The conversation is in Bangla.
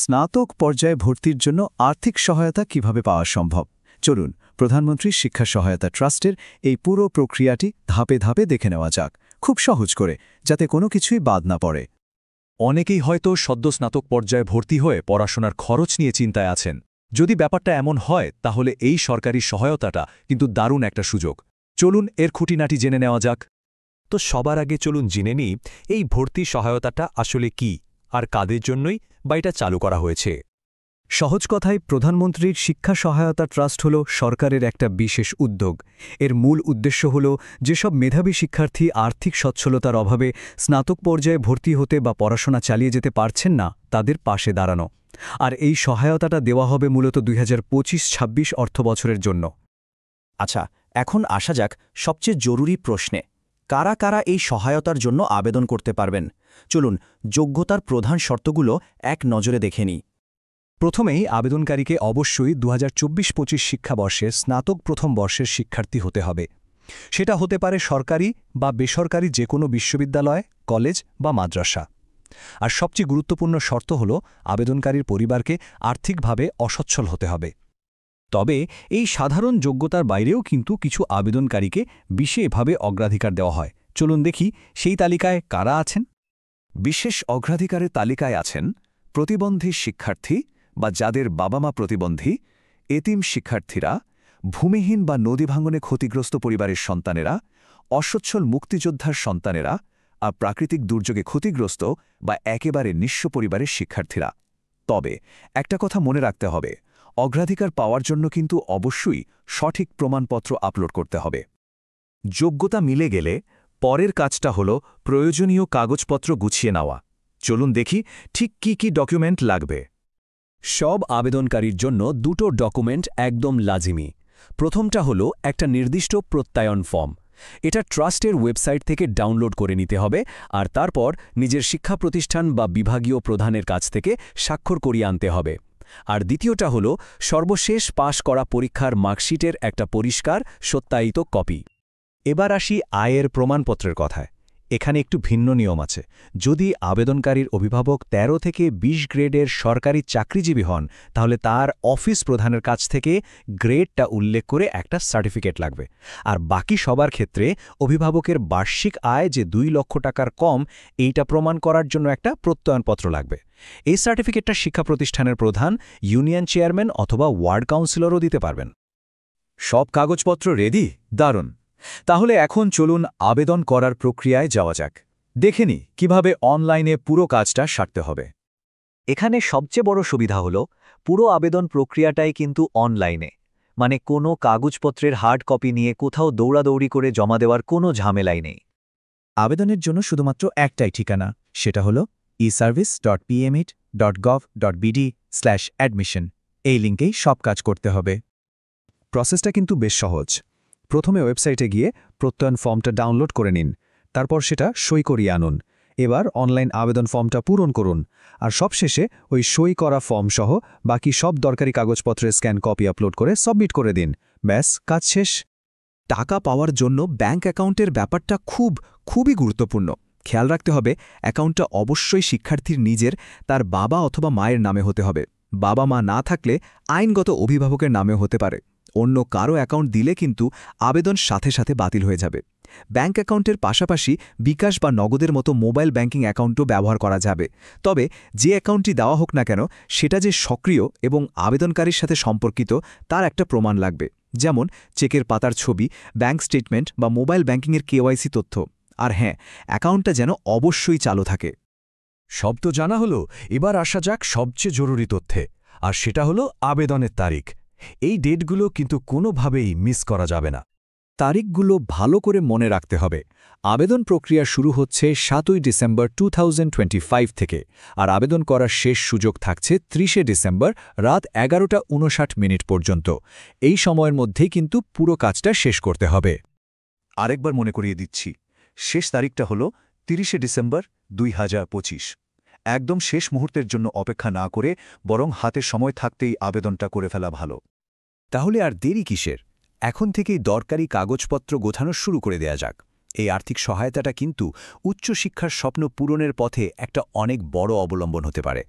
স্নাতক পর্যায়ে ভর্তির জন্য আর্থিক সহায়তা কিভাবে পাওয়া সম্ভব চলুন প্রধানমন্ত্রী শিক্ষা সহায়তা ট্রাস্টের এই পুরো প্রক্রিয়াটি ধাপে ধাপে দেখে নেওয়া যাক খুব সহজ করে যাতে কোনো কিছুই বাদ না পড়ে। অনেকেই হয়তো সদ্য স্নাতক পর্যায়ে ভর্তি হয়ে পড়াশোনার খরচ নিয়ে চিন্তায় আছেন। যদি ব্যাপারটা এমন হয় তাহলে এই সরকারি সহায়তাটা কিন্তু দারুণ একটা সুযোগ। চলুন এর খুঁটিনাটি জেনে নেওয়া যাক। তো সবার আগে চলুন জেনে নিই এই ভর্তি সহায়তাটা আসলে কি আর কাদের জন্যই বা এটা চালু করা হয়েছে। সহজ কথায় প্রধানমন্ত্রীর শিক্ষা সহায়তা ট্রাস্ট হল সরকারের একটা বিশেষ উদ্যোগ। এর মূল উদ্দেশ্য হল যেসব মেধাবী শিক্ষার্থী আর্থিক সচ্ছলতার অভাবে স্নাতক পর্যায়ে ভর্তি হতে বা পড়াশোনা চালিয়ে যেতে পারছেন না তাদের পাশে দাঁড়ানো। আর এই সহায়তাটা দেওয়া হবে মূলত 2025-26 অর্থবছরের জন্য। আচ্ছা, এখন আসা যাক সবচেয়ে জরুরি প্রশ্নে, কারা কারা এই সহায়তার জন্য আবেদন করতে পারবেন। চলুন যোগ্যতার প্রধান শর্তগুলো এক নজরে দেখে নিই। প্রথমেই আবেদনকারীকে অবশ্যই 2024-25 শিক্ষাবর্ষে স্নাতক প্রথম বর্ষের শিক্ষার্থী হতে হবে। সেটা হতে পারে সরকারি বা বেসরকারি যে কোনো বিশ্ববিদ্যালয়, কলেজ বা মাদ্রাসা। আর সবচেয়ে গুরুত্বপূর্ণ শর্ত হল আবেদনকারীর পরিবারকে আর্থিকভাবে অসচ্ছল হতে হবে। তবে এই সাধারণ যোগ্যতার বাইরেও কিন্তু কিছু আবেদনকারীকে বিশেষভাবে অগ্রাধিকার দেওয়া হয়। চলুন দেখি সেই তালিকায় কারা আছেন। বিশেষ অগ্রাধিকারের তালিকায় আছেন প্রতিবন্ধী শিক্ষার্থী বা যাদের বাবা মা প্রতিবন্ধী, এতিম শিক্ষার্থীরা, ভূমিহীন বা নদী ভাঙনে ক্ষতিগ্রস্ত পরিবারের সন্তানেরা, অসচ্ছল মুক্তিযোদ্ধার সন্তানেরা আর প্রাকৃতিক দুর্যোগে ক্ষতিগ্রস্ত বা একেবারে নিঃস্ব পরিবারের শিক্ষার্থীরা। তবে একটা কথা মনে রাখতে হবে, অগ্রাধিকার পাওয়ার জন্য কিন্তু অবশ্যই সঠিক প্রমাণপত্র আপলোড করতে হবে। যোগ্যতা মিলে গেলে পরের কাজটা হল প্রয়োজনীয় কাগজপত্র গুছিয়ে নেওয়া। চলুন দেখি ঠিক কি কি ডকুমেন্ট লাগবে। সব আবেদনকারীর জন্য দুটো ডকুমেন্ট একদম লাজিমি। প্রথমটা হল একটা নির্দিষ্ট প্রত্যয়ন ফর্ম। এটা ট্রাস্টের ওয়েবসাইট থেকে ডাউনলোড করে নিতে হবে আর তারপর নিজের শিক্ষা প্রতিষ্ঠান বা বিভাগীয় প্রধানের কাছ থেকে স্বাক্ষর করিয়ে আনতে হবে। আর দ্বিতীয়টা হল সর্বশেষ পাশ করা পরীক্ষার মার্কশিটের একটা পরিষ্কার সত্যায়িত কপি। এবার আসি আয়ের প্রমাণপত্রের কথায়। এখানে একটু ভিন্ন নিয়ম আছে। যদি আবেদনকারীর অভিভাবক 13 থেকে 20 গ্রেডের সরকারি চাকরিজীবী হন তাহলে তার অফিস প্রধানের কাছ থেকে গ্রেডটা উল্লেখ করে একটা সার্টিফিকেট লাগবে। আর বাকি সবার ক্ষেত্রে অভিভাবকের বার্ষিক আয় যে 2 লক্ষ টাকার কম এইটা প্রমাণ করার জন্য একটা প্রত্যয়নপত্র লাগবে। এই সার্টিফিকেটটা শিক্ষা প্রতিষ্ঠানের প্রধান, ইউনিয়ন চেয়ারম্যান অথবা ওয়ার্ড কাউন্সিলরও দিতে পারবেন। সব কাগজপত্র রেডি? দারুণ। তাহলে এখন চলুন আবেদন করার প্রক্রিয়ায় যাওয়া যাক। দেখে নিই কিভাবে অনলাইনে পুরো কাজটা সারতে হবে। এখানে সবচেয়ে বড় সুবিধা হল পুরো আবেদন প্রক্রিয়াটাই কিন্তু অনলাইনে, মানে কোনো কাগজপত্রের হার্ড কপি নিয়ে কোথাও দৌড়াদৌড়ি করে জমা দেওয়ার কোনো ঝামেলাই নেই। আবেদনের জন্য শুধুমাত্র একটাই ঠিকানা, সেটা হল eservice.pmh.gov.bd/admission। এই লিঙ্কেই সব কাজ করতে হবে। প্রসেসটা কিন্তু বেশ সহজ। প্রথমে ওয়েবসাইটে গিয়ে প্রত্যয়ন ফর্মটা ডাউনলোড করে নিন, তারপর সেটা সই করিয়ে আনুন। এবার অনলাইন আবেদন ফর্মটা পূরণ করুন আর সবশেষে ওই সই করা ফর্ম সহ বাকি সব দরকারি কাগজপত্রের স্ক্যান কপি আপলোড করে সাবমিট করে দিন। ব্যাস, কাজ শেষ। টাকা পাওয়ার জন্য ব্যাংক অ্যাকাউন্টের ব্যাপারটা খুবই গুরুত্বপূর্ণ। খেয়াল রাখতে হবে অ্যাকাউন্টটা অবশ্যই শিক্ষার্থীর নিজের, তার বাবা অথবা মায়ের নামে হতে হবে। বাবা মা না থাকলে আইনগত অভিভাবকের নামেও হতে পারে। অন্য কারো অ্যাকাউন্ট দিলে কিন্তু আবেদন সাথে সাথে বাতিল হয়ে যাবে। ব্যাংক অ্যাকাউন্টের পাশাপাশি বিকাশ বা নগদের মতো মোবাইল ব্যাংকিং অ্যাকাউন্টও ব্যবহার করা যাবে। তবে যে অ্যাকাউন্টটি দেওয়া হোক না কেন সেটা যে সক্রিয় এবং আবেদনকারীর সাথে সম্পর্কিত তার একটা প্রমাণ লাগবে, যেমন চেকের পাতার ছবি, ব্যাংক স্টেটমেন্ট বা মোবাইল ব্যাংকিংয়ের কেওয়াইসি তথ্য। আর হ্যাঁ, অ্যাকাউন্টটা যেন অবশ্যই চালু থাকে। সব তো জানা হলো, এবার আসা যাক সবচেয়ে জরুরি তথ্যে, আর সেটা হলো আবেদনের তারিখ। এই ডেটগুলো কিন্তু কোনোভাবেই মিস করা যাবে না। তারিখগুলো ভালো করে মনে রাখতে হবে। আবেদন প্রক্রিয়া শুরু হচ্ছে 7 ডিসেম্বর 2025 থেকে আর আবেদন করার শেষ সুযোগ থাকছে 30 ডিসেম্বর রাত 11:59 পর্যন্ত। এই সময়ের মধ্যেই কিন্তু পুরো কাজটা শেষ করতে হবে। আরেকবার মনে করিয়ে দিচ্ছি, শেষ তারিখটা হল 30 ডিসেম্বর 2025। একদম শেষ মুহূর্তের জন্য অপেক্ষা না করে বরং হাতে সময় থাকতেই আবেদনটা করে ফেলা ভালো। তাহলে আর দেরি কিসের? এখন থেকেই দরকারি কাগজপত্র গোছানো শুরু করে দেয়া যাক। এই আর্থিক সহায়তাটা কিন্তু উচ্চশিক্ষার স্বপ্ন পূরণের পথে একটা অনেক বড় অবলম্বন হতে পারে।